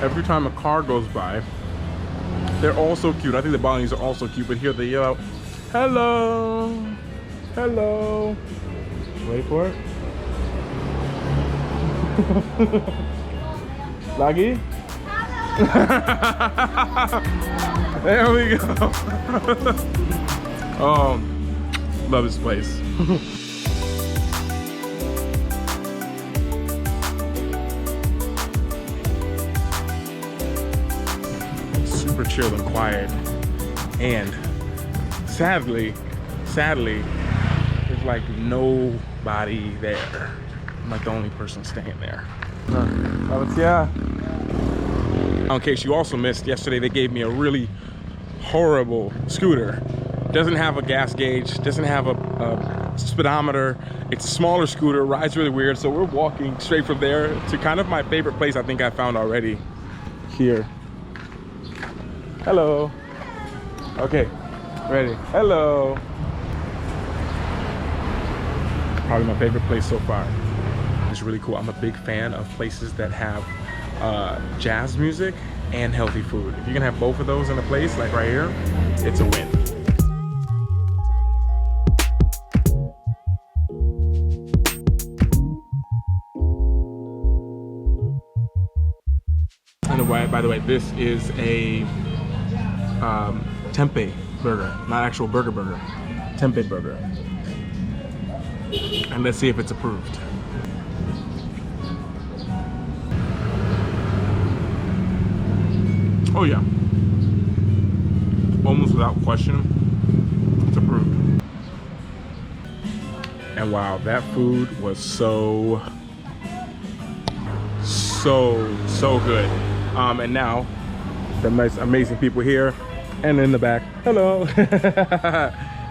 every time a car goes by, they're all so cute. I think the Balinese are also cute, but here they yell out, hello, hello. Wait for it. Lagi? There we go. Oh, love this place. Super chill and quiet, and sadly, there's like nobody there. I'm like the only person staying there. In case you also missed, yesterday they gave me a really horrible scooter. Doesn't have a gas gauge, doesn't have a speedometer. It's a smaller scooter, rides really weird. So we're walking straight from there to kind of my favorite place I think I found already here. Hello. Okay, ready. Hello. Probably my favorite place so far. It's really cool. I'm a big fan of places that have jazz music and healthy food. If you can have both of those in a place, like right here, it's a win. And by the way, this is a tempeh burger, not actual burger. Tempeh burger. And let's see if it's approved. Oh yeah, almost without question, it's approved. And wow, that food was so good. And now, the nice, amazing people here, and in the back, hello,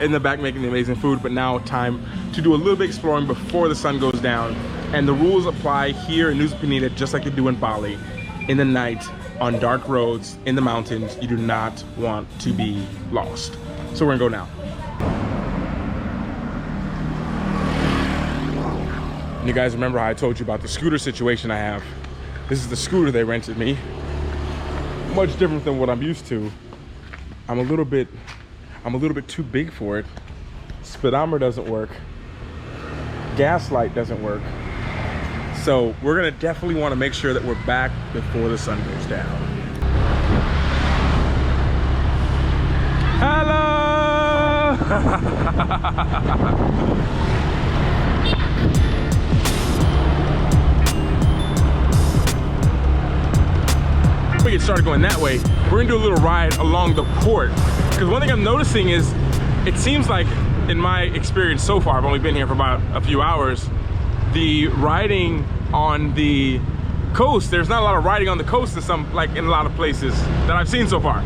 in the back making the amazing food. But now time to do a little bit exploring before the sun goes down. And the rules apply here in Nusa Penida just like they do in Bali. In the night, on dark roads, in the mountains, you do not want to be lost. So we're gonna go now. And you guys remember how I told you about the scooter situation I have? This is the scooter they rented me. Much different than what I'm used to. I'm a little bit too big for it. Speedometer doesn't work. Gas light doesn't work. So we're gonna definitely wanna make sure that we're back before the sun goes down. Hello! We get started going that way. We're gonna do a little ride along the port. Because one thing I'm noticing is, it seems like, in my experience so far, I've only been here for about a few hours, the riding on the coast, there's not a lot of riding on the coast in a lot of places that I've seen so far.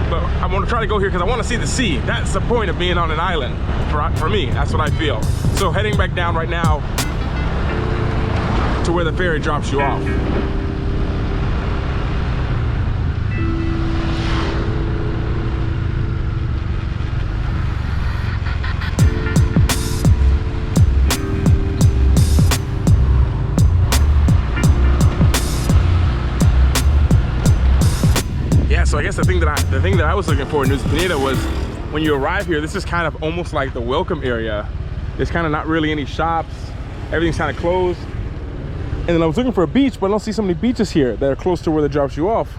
But I want to try to go here because I want to see the sea. That's the point of being on an island for me. That's what I feel. So heading back down right now to where the ferry drops you off. So I guess the thing that I was looking for in Nusa Penida was, when you arrive here, this is kind of almost like the welcome area. There's kind of not really any shops. Everything's kind of closed. And then I was looking for a beach, but I don't see so many beaches here that are close to where they drops you off.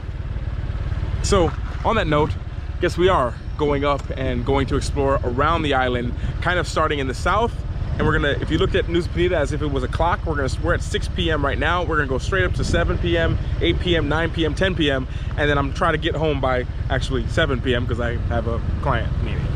So on that note, I guess we are going up and going to explore around the island, kind of starting in the south. And we're gonna, if you looked at Nusa Penida as if it was a clock, we're at 6 p.m. right now. We're gonna go straight up to 7 p.m., 8 p.m., 9 p.m., 10 p.m. And then I'm trying to get home by actually 7 p.m. because I have a client meeting.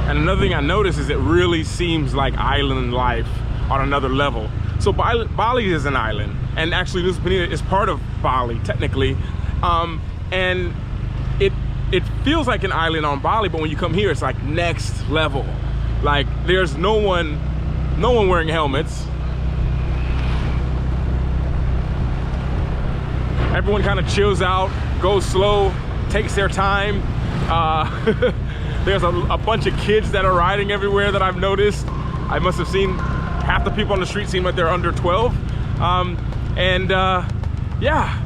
And another thing I noticed is it really seems like island life on another level. So Bali is an island, and actually Nusa Penida is part of Bali technically, and it feels like an island on Bali, but when you come here, it's like next level. Like there's no one wearing helmets. Everyone kind of chills out, goes slow, takes their time. There's a bunch of kids that are riding everywhere that I've noticed. I must have seen Half the people on the street seem like they're under 12. Yeah,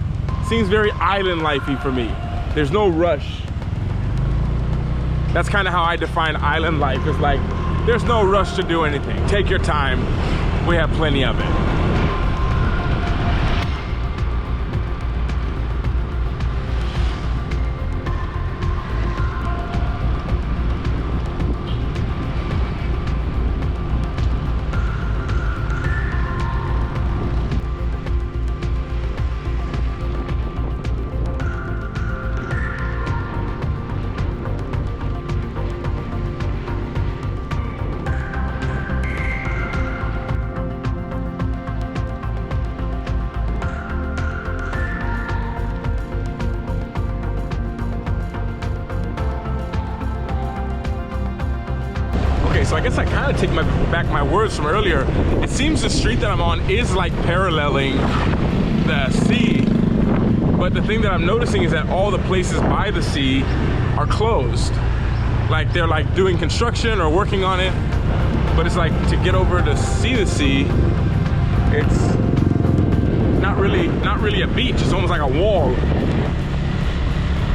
seems very island lifey for me. There's no rush. That's kind of how I define island life. It's like, there's no rush to do anything. Take your time. We have plenty of it. So I guess I kind of take back my words from earlier. It seems the street that I'm on is like paralleling the sea, but the thing that I'm noticing is that all the places by the sea are closed. Like they're like doing construction or working on it, but it's like to get over to see the sea, it's not really a beach. It's almost like a wall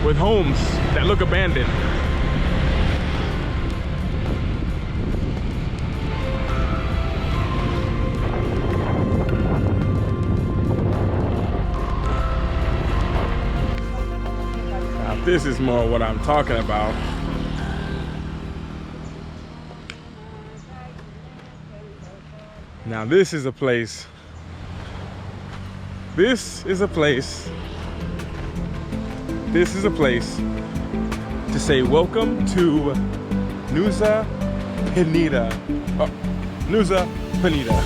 with homes that look abandoned. This is more what I'm talking about. Now this is a place. This is a place to say welcome to Nusa Penida. Oh, Nusa Penida.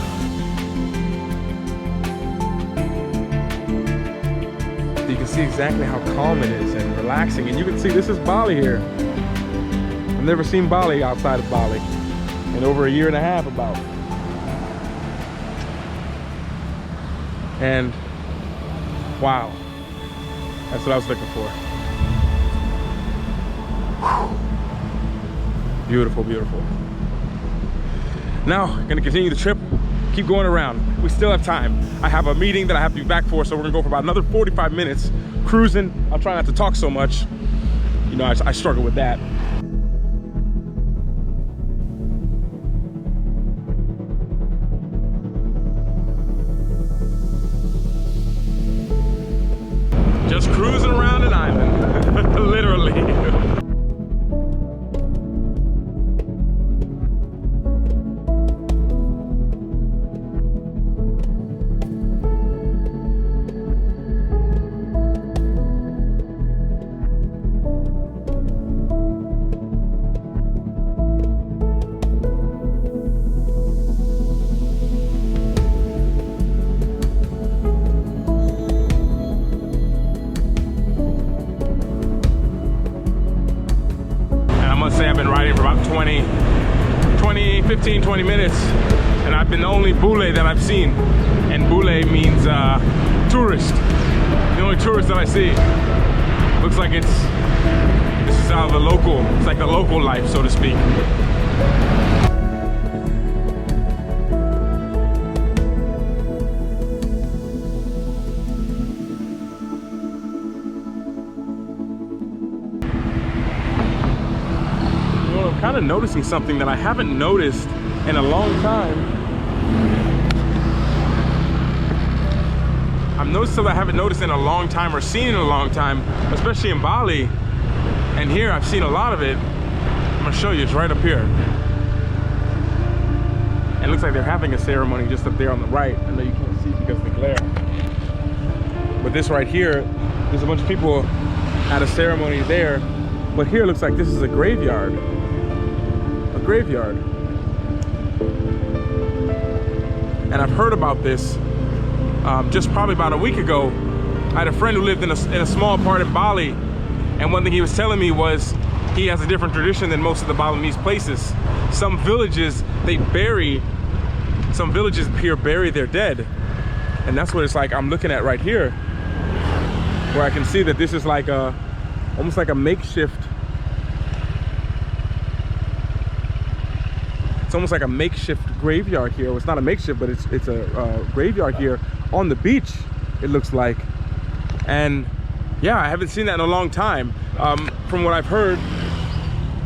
You can see exactly how calm it is and relaxing, and you can see this is Bali here. I've never seen Bali outside of Bali in over a year and a half about. And wow, that's what I was looking for. Whew. Beautiful, beautiful. Now, gonna continue the trip, keep going around. We still have time. I have a meeting that I have to be back for, so we're gonna go for about another 45 minutes cruising. I'll try not to talk so much. You know, I struggle with that. Just cruising around an island, literally. Say I've been riding for about 15, 20 minutes, and I've been the only bule that I've seen, and bule means tourist. The only tourist that I see. Looks like this is out of the local, it's like the local life, so to speak. Kind of noticing something that I haven't noticed in a long time. I've noticed something I haven't noticed in a long time or seen in a long time, especially in Bali. And here I've seen a lot of it. I'm gonna show you, it's right up here. And it looks like they're having a ceremony just up there on the right. I know you can't see because of the glare. But this right here, there's a bunch of people at a ceremony there. But here it looks like this is a graveyard. Graveyard. And I've heard about this just probably about a week ago. I had a friend who lived in a small part in Bali, and one thing he was telling me was he has a different tradition than most of the Balinese places. Some villages here bury their dead, and that's what it's like I'm looking at right here, where I can see that this is like almost like a makeshift. almost like a makeshift graveyard here. Well, it's not a makeshift, but it's a graveyard here on the beach, it looks like. And yeah, I haven't seen that in a long time. From what I've heard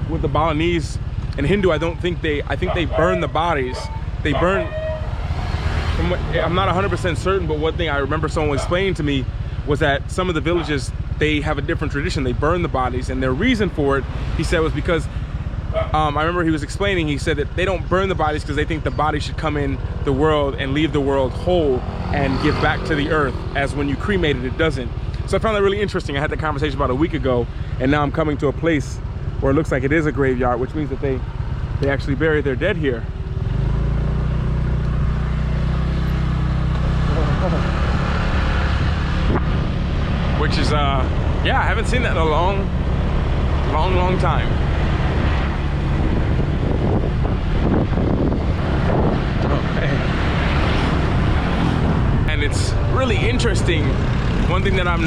with the Balinese and Hindu, I think they burn the bodies. They burn, I'm not 100% certain, but one thing I remember someone explaining to me was that some of the villages, they have a different tradition. They burn the bodies, and their reason for it, he said, was because I remember he was explaining, he said that they don't burn the bodies because they think the body should come in the world and leave the world whole and give back to the earth, as when you cremate it, it doesn't. So I found that really interesting. I had that conversation about a week ago, and now I'm coming to a place where it looks like it is a graveyard, which means that they actually bury their dead here. Which is, yeah, I haven't seen that in a long time. Okay. And it's really interesting. One thing that I'm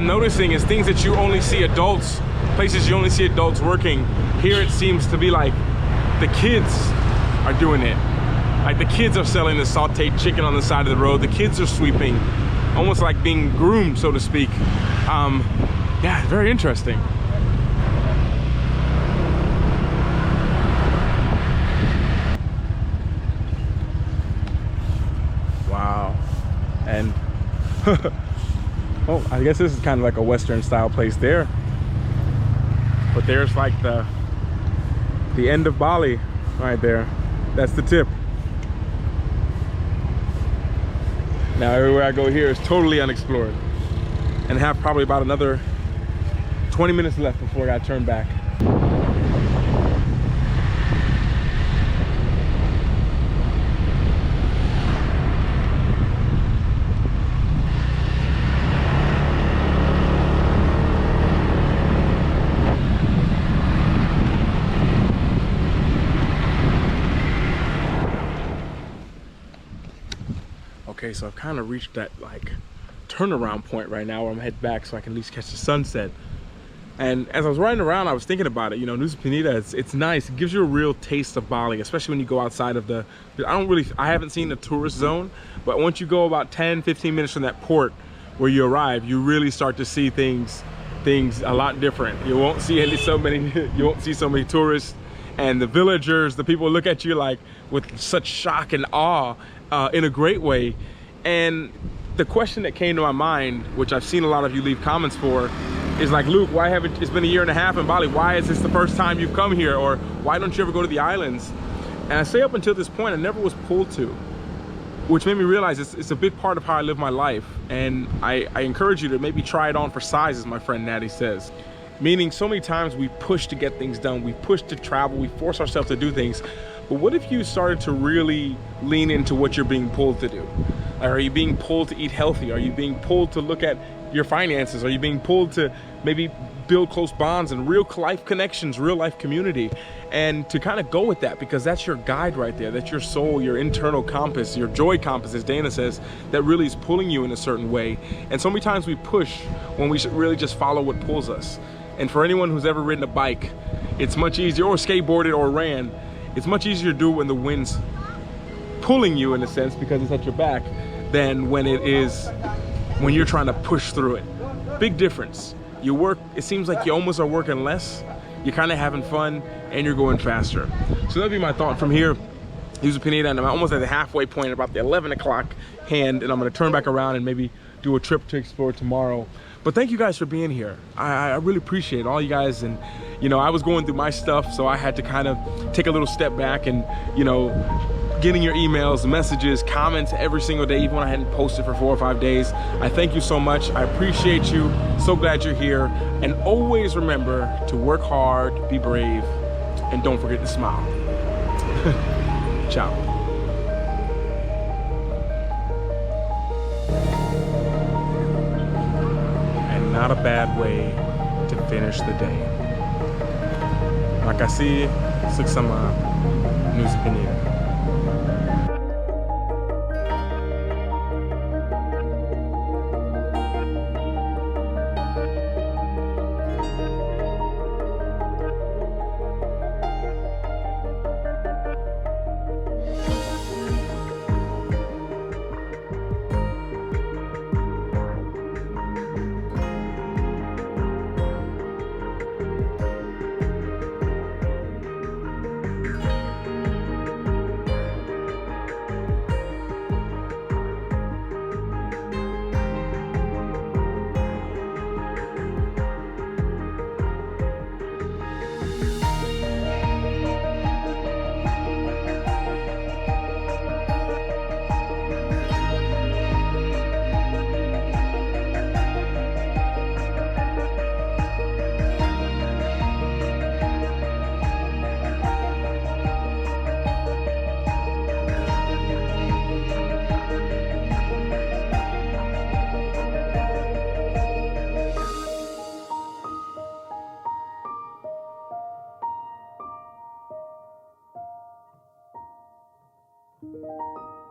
noticing is things that you only see adults, places you only see adults working. Here it seems to be like the kids are doing it. Like the kids are selling the sauteed chicken on the side of the road. The kids are sweeping, almost like being groomed, so to speak. Yeah, very interesting. Wow. And well, I guess this is kind of like a Western style place there. But there's like the end of Bali right there. That's the tip. Now everywhere I go here is totally unexplored, and have probably about another 20 minutes left before I gotta turn back. Okay, so I've kind of reached that like turnaround point right now where I'm heading back so I can at least catch the sunset. And as I was riding around, I was thinking about it. You know, Nusa Penida, it's nice. It gives you a real taste of Bali, especially when you go outside of the, I haven't seen the tourist zone, but once you go about 10-15 minutes from that port where you arrive, you really start to see things a lot different. You won't see so many tourists, and the villagers, the people look at you like with such shock and awe, in a great way. And the question that came to my mind, which I've seen a lot of you leave comments for, is like, Luke, why haven't, it's been a year and a half in Bali, why is this the first time you've come here? Or why don't you ever go to the islands? And I say up until this point, I never was pulled to, which made me realize it's a big part of how I live my life. And I encourage you to maybe try it on for size, as my friend Natty says. Meaning, so many times we push to get things done, we push to travel, we force ourselves to do things. But what if you started to really lean into what you're being pulled to do? Are you being pulled to eat healthy? Are you being pulled to look at your finances? Are you being pulled to maybe build close bonds and real life connections, real life community? And to kind of go with that, because that's your guide right there. That's your soul, your internal compass, your joy compass, as Dana says, that really is pulling you in a certain way. And so many times we push when we should really just follow what pulls us. And for anyone who's ever ridden a bike, it's much easier, or skateboarded or ran, it's much easier to do when the wind's pulling you, in a sense, because it's at your back, than when you're trying to push through it. Big difference. You work, it seems like you almost are working less, you're kind of having fun, and you're going faster. So that'd be my thought from here, Nusa Penida, and I'm almost at the halfway point, about the 11 o'clock hand, and I'm gonna turn back around and maybe do a trip to explore tomorrow. But thank you guys for being here. I really appreciate all you guys. And you know, I was going through my stuff, so I had to kind of take a little step back, and you know, getting your emails, messages, comments every single day, even when I hadn't posted for 4 or 5 days. I thank you so much. I appreciate you. So glad you're here. And always remember to work hard, be brave, and don't forget to smile. Ciao. Not a bad way to finish the day. Makasih, Suksama, Nusa Penida. you.